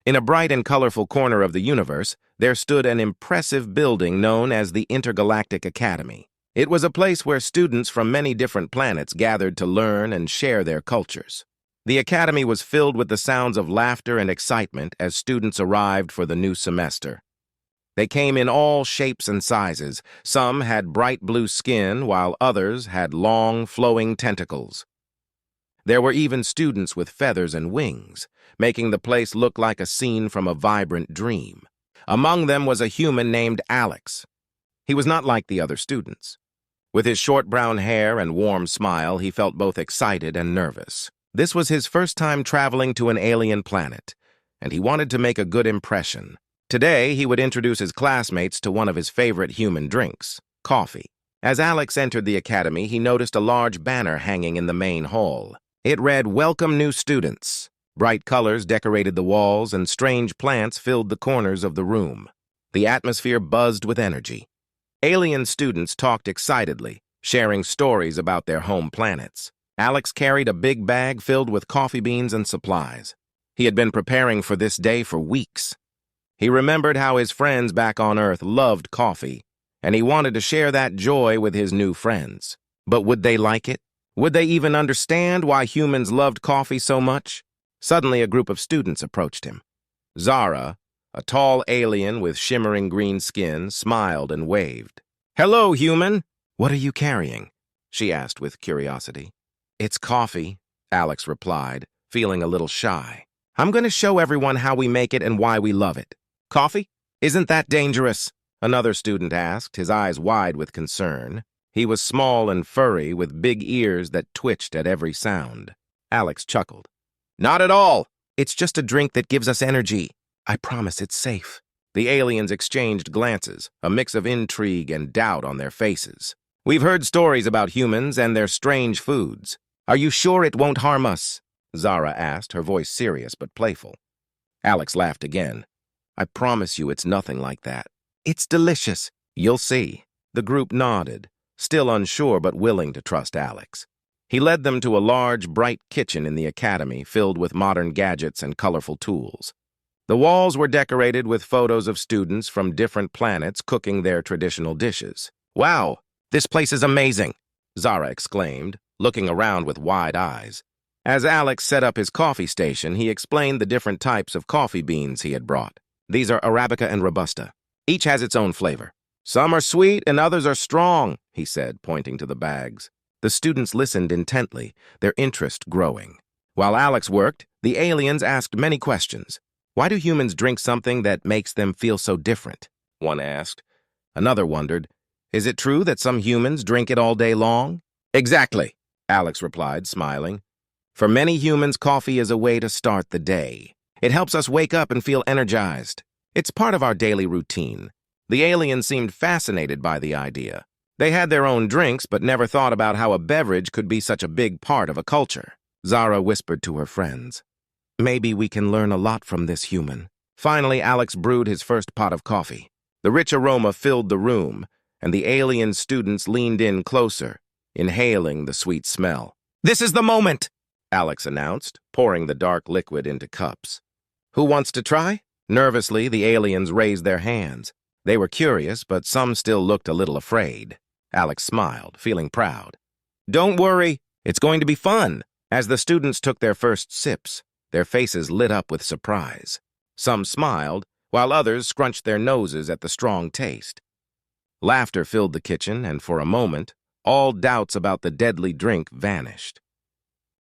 In a bright and colorful corner of the universe, there stood an impressive building known as the Intergalactic Academy. It was a place where students from many different planets gathered to learn and share their cultures. The academy was filled with the sounds of laughter and excitement as students arrived for the new semester. They came in all shapes and sizes. Some had bright blue skin, while others had long, flowing tentacles. There were even students with feathers and wings, making the place look like a scene from a vibrant dream. Among them was a human named Alex. He was not like the other students. With his short brown hair and warm smile, he felt both excited and nervous. This was his first time traveling to an alien planet, and he wanted to make a good impression. Today, he would introduce his classmates to one of his favorite human drinks, coffee. As Alex entered the academy, he noticed a large banner hanging in the main hall. It read, "Welcome new students." Bright colors decorated the walls and strange plants filled the corners of the room. The atmosphere buzzed with energy. Alien students talked excitedly, sharing stories about their home planets. Alex carried a big bag filled with coffee beans and supplies. He had been preparing for this day for weeks. He remembered how his friends back on Earth loved coffee, and he wanted to share that joy with his new friends. But would they like it? Would they even understand why humans loved coffee so much? Suddenly, a group of students approached him. Zara, a tall alien with shimmering green skin, smiled and waved. "Hello, human! What are you carrying?" she asked with curiosity. "It's coffee," Alex replied, feeling a little shy. "I'm going to show everyone how we make it and why we love it." "Coffee? Isn't that dangerous?" another student asked, his eyes wide with concern. He was small and furry, with big ears that twitched at every sound. Alex chuckled. "Not at all. It's just a drink that gives us energy. I promise it's safe." The aliens exchanged glances, a mix of intrigue and doubt on their faces. "We've heard stories about humans and their strange foods. Are you sure it won't harm us?" Zara asked, her voice serious but playful. Alex laughed again. "I promise you it's nothing like that. It's delicious. You'll see." The group nodded, still unsure but willing to trust Alex. He led them to a large, bright kitchen in the academy filled with modern gadgets and colorful tools. The walls were decorated with photos of students from different planets cooking their traditional dishes. "Wow, this place is amazing," Zara exclaimed, looking around with wide eyes. As Alex set up his coffee station, he explained the different types of coffee beans he had brought. "These are Arabica and Robusta. Each has its own flavor. Some are sweet and others are strong," he said, pointing to the bags. The students listened intently, their interest growing. While Alex worked, the aliens asked many questions. "Why do humans drink something that makes them feel so different?" one asked. Another wondered, "Is it true that some humans drink it all day long?" "Exactly," Alex replied, smiling. "For many humans, coffee is a way to start the day. It helps us wake up and feel energized. It's part of our daily routine." The aliens seemed fascinated by the idea. They had their own drinks, but never thought about how a beverage could be such a big part of a culture. Zara whispered to her friends, "Maybe we can learn a lot from this human." Finally, Alex brewed his first pot of coffee. The rich aroma filled the room, and the alien students leaned in closer, inhaling the sweet smell. "This is the moment," Alex announced, pouring the dark liquid into cups. "Who wants to try?" Nervously, the aliens raised their hands. They were curious, but some still looked a little afraid. Alex smiled, feeling proud. "Don't worry, it's going to be fun." As the students took their first sips, their faces lit up with surprise. Some smiled, while others scrunched their noses at the strong taste. Laughter filled the kitchen, and for a moment, all doubts about the deadly drink vanished.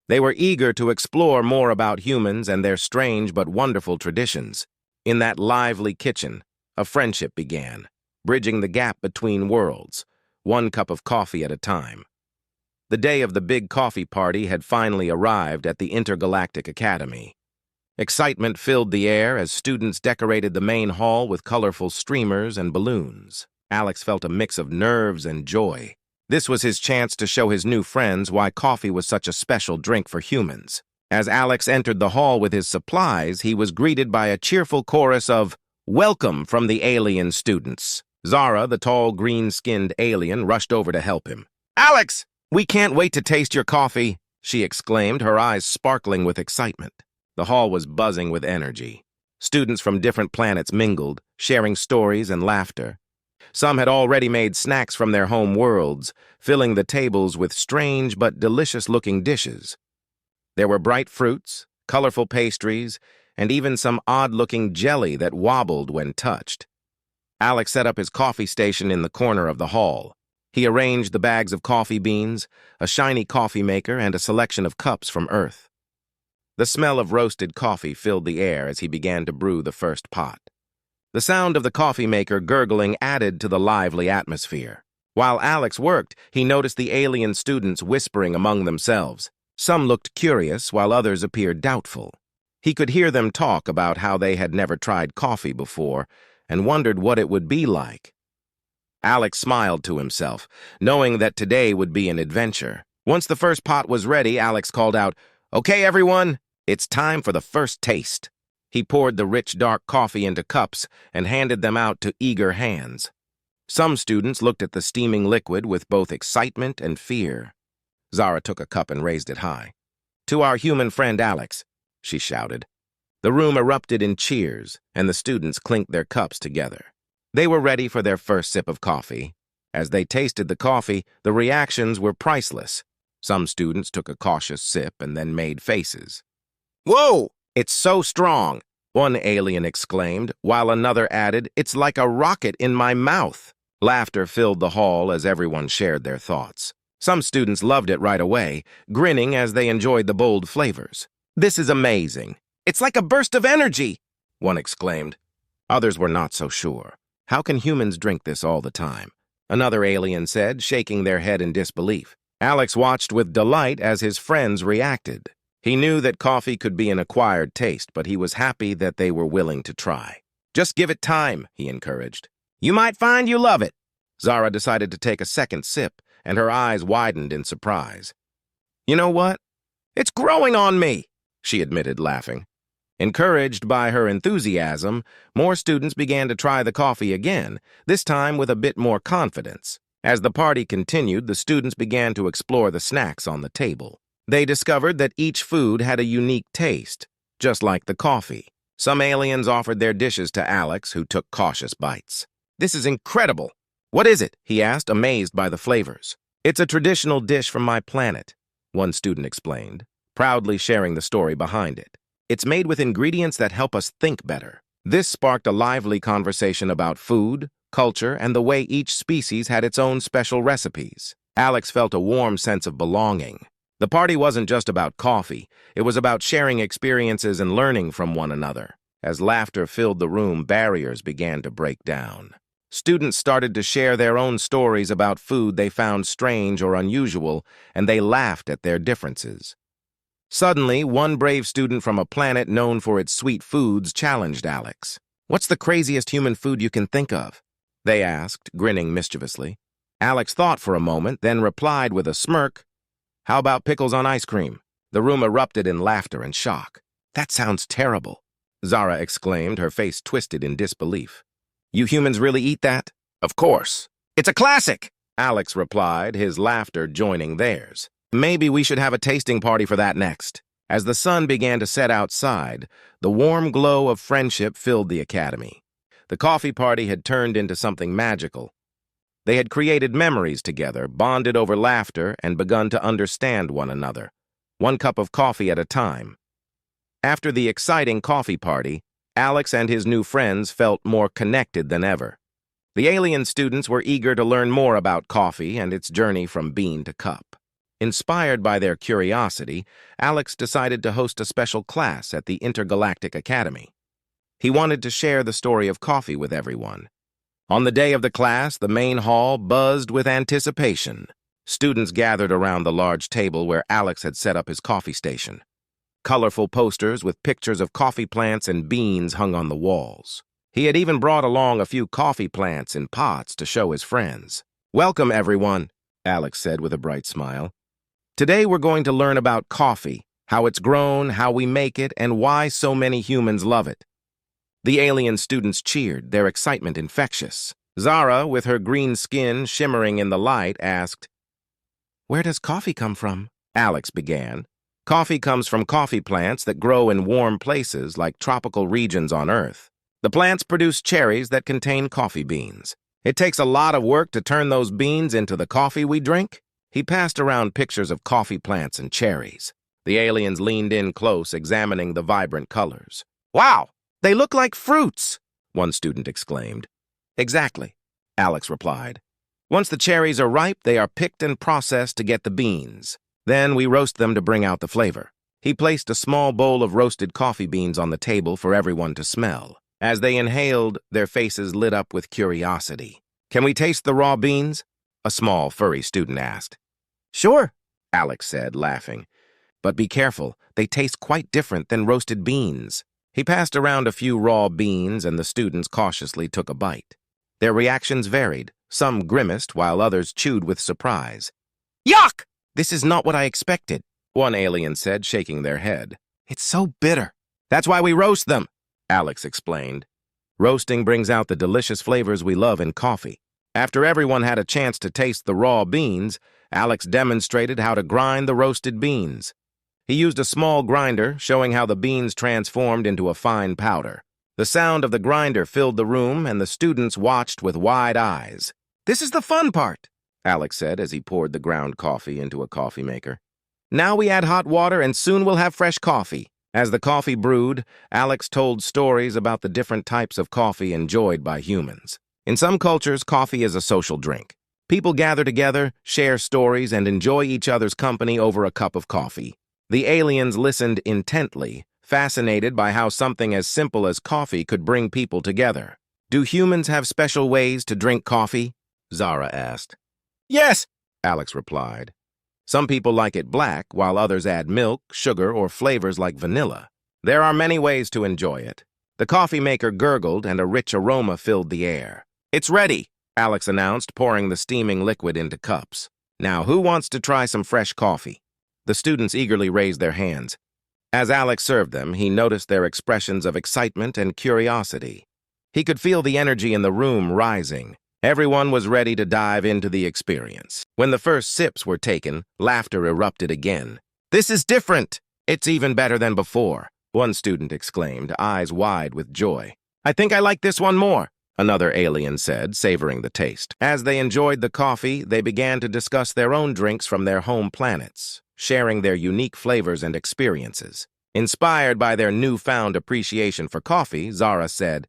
They were eager to explore more about humans and their strange but wonderful traditions. In that lively kitchen, a friendship began, bridging the gap between worlds, one cup of coffee at a time. The day of the big coffee party had finally arrived at the Intergalactic Academy. Excitement filled the air as students decorated the main hall with colorful streamers and balloons. Alex felt a mix of nerves and joy. This was his chance to show his new friends why coffee was such a special drink for humans. As Alex entered the hall with his supplies, he was greeted by a cheerful chorus of "Welcome" from the alien students. Zara, the tall, green-skinned alien, rushed over to help him. "Alex, we can't wait to taste your coffee," she exclaimed, her eyes sparkling with excitement. The hall was buzzing with energy. Students from different planets mingled, sharing stories and laughter. Some had already made snacks from their home worlds, filling the tables with strange but delicious-looking dishes. There were bright fruits, colorful pastries, and even some odd-looking jelly that wobbled when touched. Alex set up his coffee station in the corner of the hall. He arranged the bags of coffee beans, a shiny coffee maker, and a selection of cups from Earth. The smell of roasted coffee filled the air as he began to brew the first pot. The sound of the coffee maker gurgling added to the lively atmosphere. While Alex worked, he noticed the alien students whispering among themselves. Some looked curious, while others appeared doubtful. He could hear them talk about how they had never tried coffee before and wondered what it would be like. Alex smiled to himself, knowing that today would be an adventure. Once the first pot was ready, Alex called out, "Okay, everyone, it's time for the first taste." He poured the rich, dark coffee into cups and handed them out to eager hands. Some students looked at the steaming liquid with both excitement and fear. Zara took a cup and raised it high. "To our human friend Alex," she shouted. The room erupted in cheers, and the students clinked their cups together. They were ready for their first sip of coffee. As they tasted the coffee, the reactions were priceless. Some students took a cautious sip and then made faces. "Whoa! It's so strong!" one alien exclaimed, while another added, "It's like a rocket in my mouth." Laughter filled the hall as everyone shared their thoughts. Some students loved it right away, grinning as they enjoyed the bold flavors. "This is amazing. It's like a burst of energy," one exclaimed. Others were not so sure. "How can humans drink this all the time?" another alien said, shaking their head in disbelief. Alex watched with delight as his friends reacted. He knew that coffee could be an acquired taste, but he was happy that they were willing to try. "Just give it time," he encouraged. "You might find you love it." Zara decided to take a second sip, and her eyes widened in surprise. "You know what? It's growing on me," she admitted, laughing. Encouraged by her enthusiasm, more students began to try the coffee again, this time with a bit more confidence. As the party continued, the students began to explore the snacks on the table. They discovered that each food had a unique taste, just like the coffee. Some aliens offered their dishes to Alex, who took cautious bites. "This is incredible." "What is it?" he asked, amazed by the flavors. "It's a traditional dish from my planet," one student explained, proudly sharing the story behind it. "It's made with ingredients that help us think better." This sparked a lively conversation about food, culture, and the way each species had its own special recipes. Alex felt a warm sense of belonging. The party wasn't just about coffee, it was about sharing experiences and learning from one another. As laughter filled the room, barriers began to break down. Students started to share their own stories about food they found strange or unusual, and they laughed at their differences. Suddenly, one brave student from a planet known for its sweet foods challenged Alex. "What's the craziest human food you can think of?" they asked, grinning mischievously. Alex thought for a moment, then replied with a smirk, "How about pickles on ice cream?" The room erupted in laughter and shock. "That sounds terrible," Zara exclaimed, her face twisted in disbelief. "You humans really eat that?" "Of course. It's a classic," Alex replied, his laughter joining theirs. "Maybe we should have a tasting party for that next." As the sun began to set outside, the warm glow of friendship filled the academy. The coffee party had turned into something magical. They had created memories together, bonded over laughter, and begun to understand one another, one cup of coffee at a time. After the exciting coffee party, Alex and his new friends felt more connected than ever. The alien students were eager to learn more about coffee and its journey from bean to cup. Inspired by their curiosity, Alex decided to host a special class at the Intergalactic Academy. He wanted to share the story of coffee with everyone. On the day of the class, the main hall buzzed with anticipation. Students gathered around the large table where Alex had set up his coffee station. Colorful posters with pictures of coffee plants and beans hung on the walls. He had even brought along a few coffee plants in pots to show his friends. "Welcome, everyone," Alex said with a bright smile. "Today we're going to learn about coffee, how it's grown, how we make it, and why so many humans love it." The alien students cheered, their excitement infectious. Zara, with her green skin shimmering in the light, asked, "Where does coffee come from?" Alex began. Coffee comes from coffee plants that grow in warm places like tropical regions on Earth. The plants produce cherries that contain coffee beans. It takes a lot of work to turn those beans into the coffee we drink. He passed around pictures of coffee plants and cherries. The aliens leaned in close, examining the vibrant colors. "Wow, they look like fruits," one student exclaimed. "Exactly," Alex replied. "Once the cherries are ripe, they are picked and processed to get the beans. Then we roast them to bring out the flavor." He placed a small bowl of roasted coffee beans on the table for everyone to smell. As they inhaled, their faces lit up with curiosity. "Can we taste the raw beans?" a small, furry student asked. "Sure," Alex said, laughing. "But be careful, they taste quite different than roasted beans." He passed around a few raw beans, and the students cautiously took a bite. Their reactions varied. Some grimaced, while others chewed with surprise. "Yuck! This is not what I expected," one alien said, shaking their head. "It's so bitter." "That's why we roast them," Alex explained. Roasting brings out the delicious flavors we love in coffee. After everyone had a chance to taste the raw beans, Alex demonstrated how to grind the roasted beans. He used a small grinder, showing how the beans transformed into a fine powder. The sound of the grinder filled the room, and the students watched with wide eyes. "This is the fun part," Alex said as he poured the ground coffee into a coffee maker. "Now we add hot water, and soon we'll have fresh coffee." As the coffee brewed, Alex told stories about the different types of coffee enjoyed by humans. In some cultures, coffee is a social drink. People gather together, share stories, and enjoy each other's company over a cup of coffee. The aliens listened intently, fascinated by how something as simple as coffee could bring people together. "Do humans have special ways to drink coffee?" Zara asked. "Yes," Alex replied. "Some people like it black, while others add milk, sugar, or flavors like vanilla. There are many ways to enjoy it." The coffee maker gurgled, and a rich aroma filled the air. "It's ready," Alex announced, pouring the steaming liquid into cups. "Now, who wants to try some fresh coffee?" The students eagerly raised their hands. As Alex served them, he noticed their expressions of excitement and curiosity. He could feel the energy in the room rising. Everyone was ready to dive into the experience. When the first sips were taken, laughter erupted again. "This is different! It's even better than before," one student exclaimed, eyes wide with joy. "I think I like this one more," another alien said, savoring the taste. As they enjoyed the coffee, they began to discuss their own drinks from their home planets, sharing their unique flavors and experiences. Inspired by their newfound appreciation for coffee, Zara said,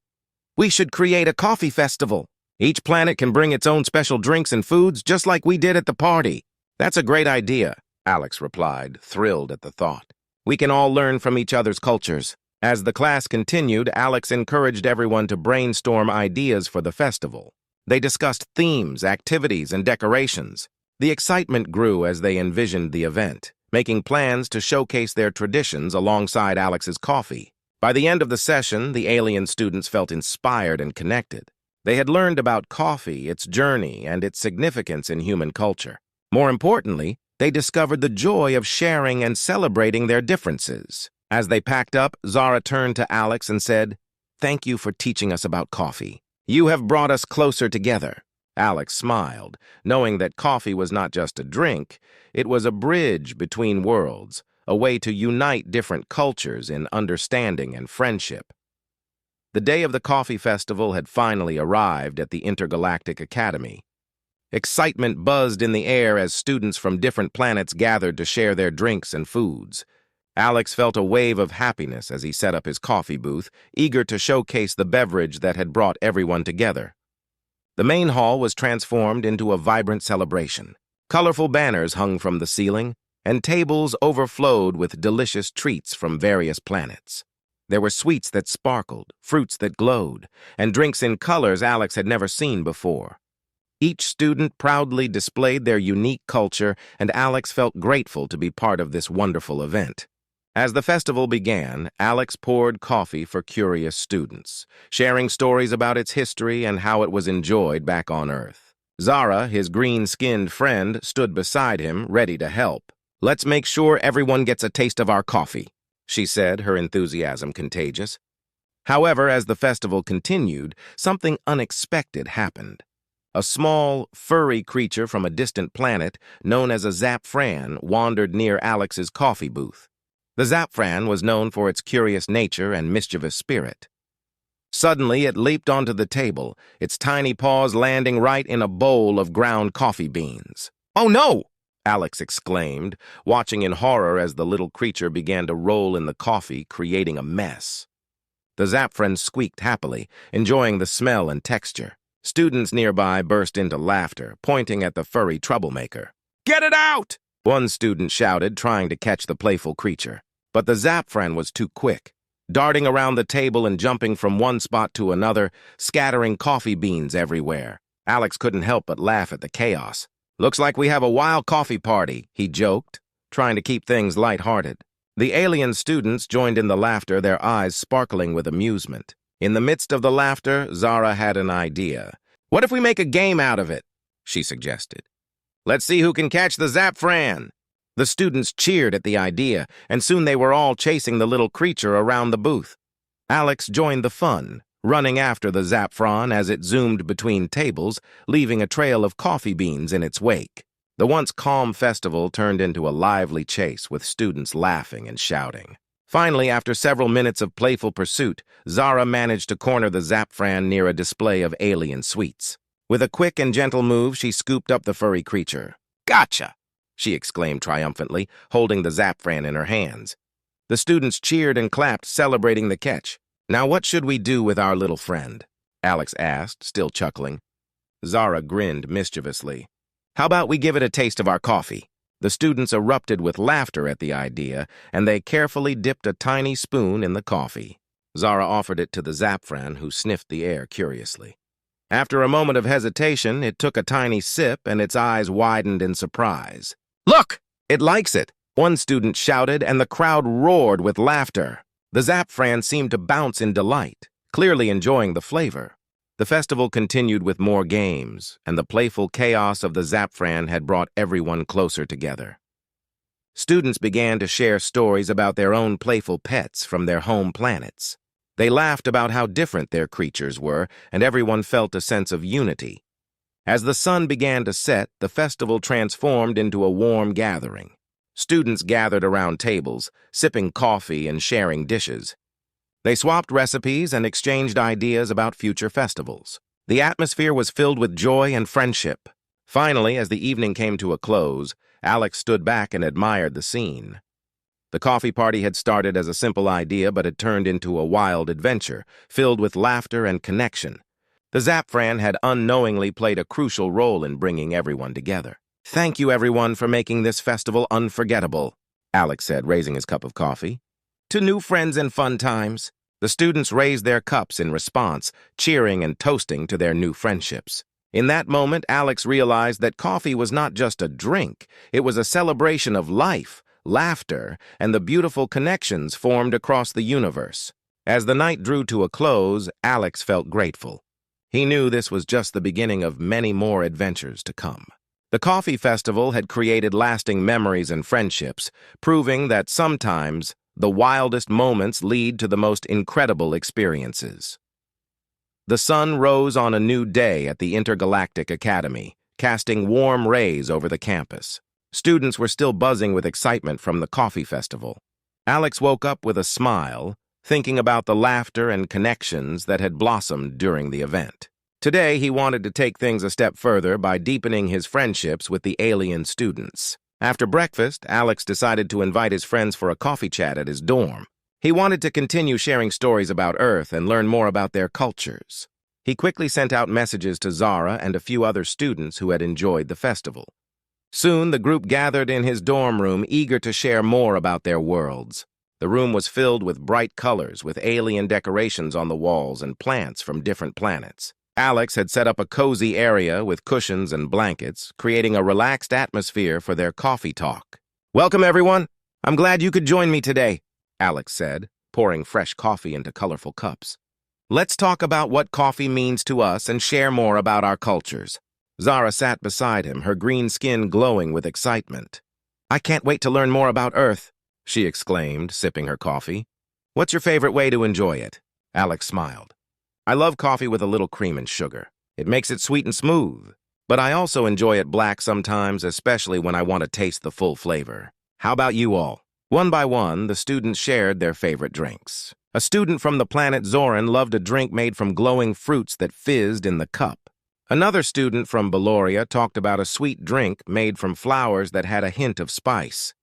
"We should create a coffee festival. Each planet can bring its own special drinks and foods, just like we did at the party." "That's a great idea," Alex replied, thrilled at the thought. "We can all learn from each other's cultures." As the class continued, Alex encouraged everyone to brainstorm ideas for the festival. They discussed themes, activities, and decorations. The excitement grew as they envisioned the event, making plans to showcase their traditions alongside Alex's coffee. By the end of the session, the alien students felt inspired and connected. They had learned about coffee, its journey, and its significance in human culture. More importantly, they discovered the joy of sharing and celebrating their differences. As they packed up, Zara turned to Alex and said, "Thank you for teaching us about coffee. You have brought us closer together." Alex smiled, knowing that coffee was not just a drink, it was a bridge between worlds, a way to unite different cultures in understanding and friendship. The day of the coffee festival had finally arrived at the Intergalactic Academy. Excitement buzzed in the air as students from different planets gathered to share their drinks and foods. Alex felt a wave of happiness as he set up his coffee booth, eager to showcase the beverage that had brought everyone together. The main hall was transformed into a vibrant celebration. Colorful banners hung from the ceiling, and tables overflowed with delicious treats from various planets. There were sweets that sparkled, fruits that glowed, and drinks in colors Alex had never seen before. Each student proudly displayed their unique culture, and Alex felt grateful to be part of this wonderful event. As the festival began, Alex poured coffee for curious students, sharing stories about its history and how it was enjoyed back on Earth. Zara, his green-skinned friend, stood beside him, ready to help. "Let's make sure everyone gets a taste of our coffee," she said, her enthusiasm contagious. However, as the festival continued, something unexpected happened. A small, furry creature from a distant planet, known as a Zapfran, wandered near Alex's coffee booth. The Zapfran was known for its curious nature and mischievous spirit. Suddenly, it leaped onto the table, its tiny paws landing right in a bowl of ground coffee beans. "Oh no!" Alex exclaimed, watching in horror as the little creature began to roll in the coffee, creating a mess. The Zapfran squeaked happily, enjoying the smell and texture. Students nearby burst into laughter, pointing at the furry troublemaker. "Get it out!" one student shouted, trying to catch the playful creature. But the Zapfran was too quick, darting around the table and jumping from one spot to another, scattering coffee beans everywhere. Alex couldn't help but laugh at the chaos. "Looks like we have a wild coffee party," he joked, trying to keep things lighthearted. The alien students joined in the laughter, their eyes sparkling with amusement. In the midst of the laughter, Zara had an idea. "What if we make a game out of it?" she suggested. "Let's see who can catch the Zapfran." The students cheered at the idea, and soon they were all chasing the little creature around the booth. Alex joined the fun, running after the Zapfran as it zoomed between tables, leaving a trail of coffee beans in its wake. The once calm festival turned into a lively chase, with students laughing and shouting. Finally, after several minutes of playful pursuit, Zara managed to corner the Zapfran near a display of alien sweets. With a quick and gentle move, she scooped up the furry creature. "Gotcha!" she exclaimed triumphantly, holding the Zapfran in her hands. The students cheered and clapped, celebrating the catch. "Now what should we do with our little friend?" Alex asked, still chuckling. Zara grinned mischievously. "How about we give it a taste of our coffee?" The students erupted with laughter at the idea, and they carefully dipped a tiny spoon in the coffee. Zara offered it to the Zapfran, who sniffed the air curiously. After a moment of hesitation, it took a tiny sip, and its eyes widened in surprise. "Look! It likes it!" one student shouted, and the crowd roared with laughter. The Zapfran seemed to bounce in delight, clearly enjoying the flavor. The festival continued with more games, and the playful chaos of the Zapfran had brought everyone closer together. Students began to share stories about their own playful pets from their home planets. They laughed about how different their creatures were, and everyone felt a sense of unity. As the sun began to set, the festival transformed into a warm gathering. Students gathered around tables, sipping coffee and sharing dishes. They swapped recipes and exchanged ideas about future festivals. The atmosphere was filled with joy and friendship. Finally, as the evening came to a close, Alex stood back and admired the scene. The coffee party had started as a simple idea, but it turned into a wild adventure, filled with laughter and connection. The Zapfran had unknowingly played a crucial role in bringing everyone together. "Thank you, everyone, for making this festival unforgettable," Alex said, raising his cup of coffee. "To new friends and fun times." The students raised their cups in response, cheering and toasting to their new friendships. In that moment, Alex realized that coffee was not just a drink. It was a celebration of life, laughter, and the beautiful connections formed across the universe. As the night drew to a close, Alex felt grateful. He knew this was just the beginning of many more adventures to come. The coffee festival had created lasting memories and friendships, proving that sometimes the wildest moments lead to the most incredible experiences. The sun rose on a new day at the Intergalactic Academy, casting warm rays over the campus. Students were still buzzing with excitement from the coffee festival. Alex woke up with a smile, thinking about the laughter and connections that had blossomed during the event. Today, he wanted to take things a step further by deepening his friendships with the alien students. After breakfast, Alex decided to invite his friends for a coffee chat at his dorm. He wanted to continue sharing stories about Earth and learn more about their cultures. He quickly sent out messages to Zara and a few other students who had enjoyed the festival. Soon, the group gathered in his dorm room, eager to share more about their worlds. The room was filled with bright colors, with alien decorations on the walls and plants from different planets. Alex had set up a cozy area with cushions and blankets, creating a relaxed atmosphere for their coffee talk. "Welcome, everyone. I'm glad you could join me today," Alex said, pouring fresh coffee into colorful cups. "Let's talk about what coffee means to us and share more about our cultures." Zara sat beside him, her green skin glowing with excitement. "I can't wait to learn more about Earth," she exclaimed, sipping her coffee. "What's your favorite way to enjoy it?" Alex smiled. "I love coffee with a little cream and sugar. It makes it sweet and smooth. But I also enjoy it black sometimes, especially when I want to taste the full flavor. How about you all?" One by one, the students shared their favorite drinks. A student from the planet Zoran loved a drink made from glowing fruits that fizzed in the cup. Another student from Beloria talked about a sweet drink made from flowers that had a hint of spice.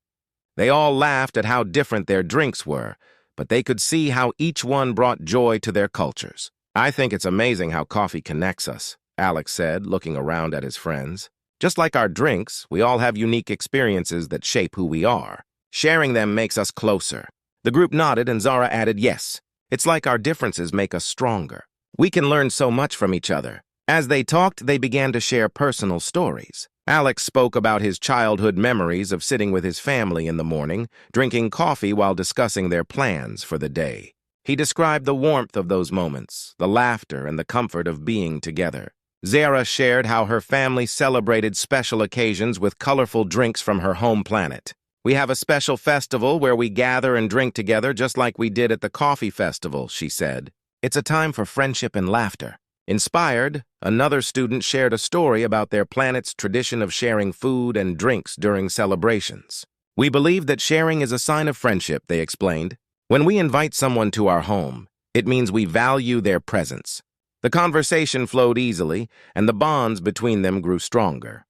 They all laughed at how different their drinks were, but they could see how each one brought joy to their cultures. "I think it's amazing how coffee connects us," Alex said, looking around at his friends. "Just like our drinks, we all have unique experiences that shape who we are. Sharing them makes us closer." The group nodded and Zara added, "Yes, it's like our differences make us stronger. We can learn so much from each other." As they talked, they began to share personal stories. Alex spoke about his childhood memories of sitting with his family in the morning, drinking coffee while discussing their plans for the day. He described the warmth of those moments, the laughter, and the comfort of being together. Zara shared how her family celebrated special occasions with colorful drinks from her home planet. "We have a special festival where we gather and drink together just like we did at the coffee festival," she said. "It's a time for friendship and laughter." Inspired, another student shared a story about their planet's tradition of sharing food and drinks during celebrations. "We believe that sharing is a sign of friendship," they explained. "When we invite someone to our home, it means we value their presence." The conversation flowed easily, and the bonds between them grew stronger.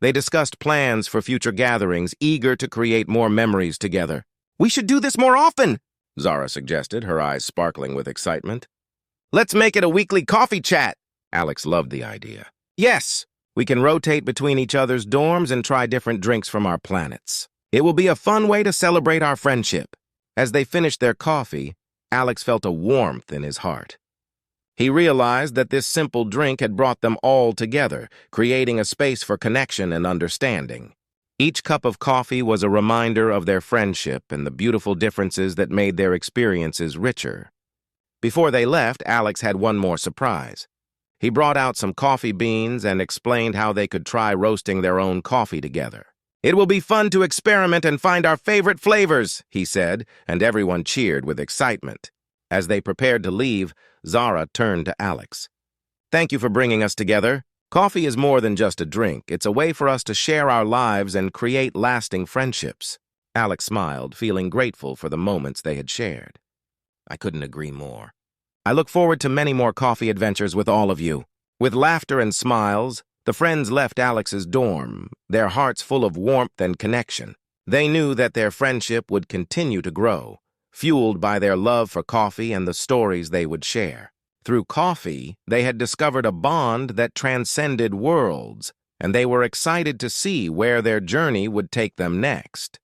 They discussed plans for future gatherings, eager to create more memories together. "We should do this more often," Zara suggested, her eyes sparkling with excitement. "Let's make it a weekly coffee chat." Alex loved the idea. "Yes, we can rotate between each other's dorms and try different drinks from our planets. It will be a fun way to celebrate our friendship." As they finished their coffee, Alex felt a warmth in his heart. He realized that this simple drink had brought them all together, creating a space for connection and understanding. Each cup of coffee was a reminder of their friendship and the beautiful differences that made their experiences richer. Before they left, Alex had one more surprise. He brought out some coffee beans and explained how they could try roasting their own coffee together. "It will be fun to experiment and find our favorite flavors," he said, and everyone cheered with excitement. As they prepared to leave, Zara turned to Alex. "Thank you for bringing us together. Coffee is more than just a drink. It's a way for us to share our lives and create lasting friendships." Alex smiled, feeling grateful for the moments they had shared. "I couldn't agree more. I look forward to many more coffee adventures with all of you." With laughter and smiles, the friends left Alex's dorm, their hearts full of warmth and connection. They knew that their friendship would continue to grow, fueled by their love for coffee and the stories they would share. Through coffee, they had discovered a bond that transcended worlds, and they were excited to see where their journey would take them next.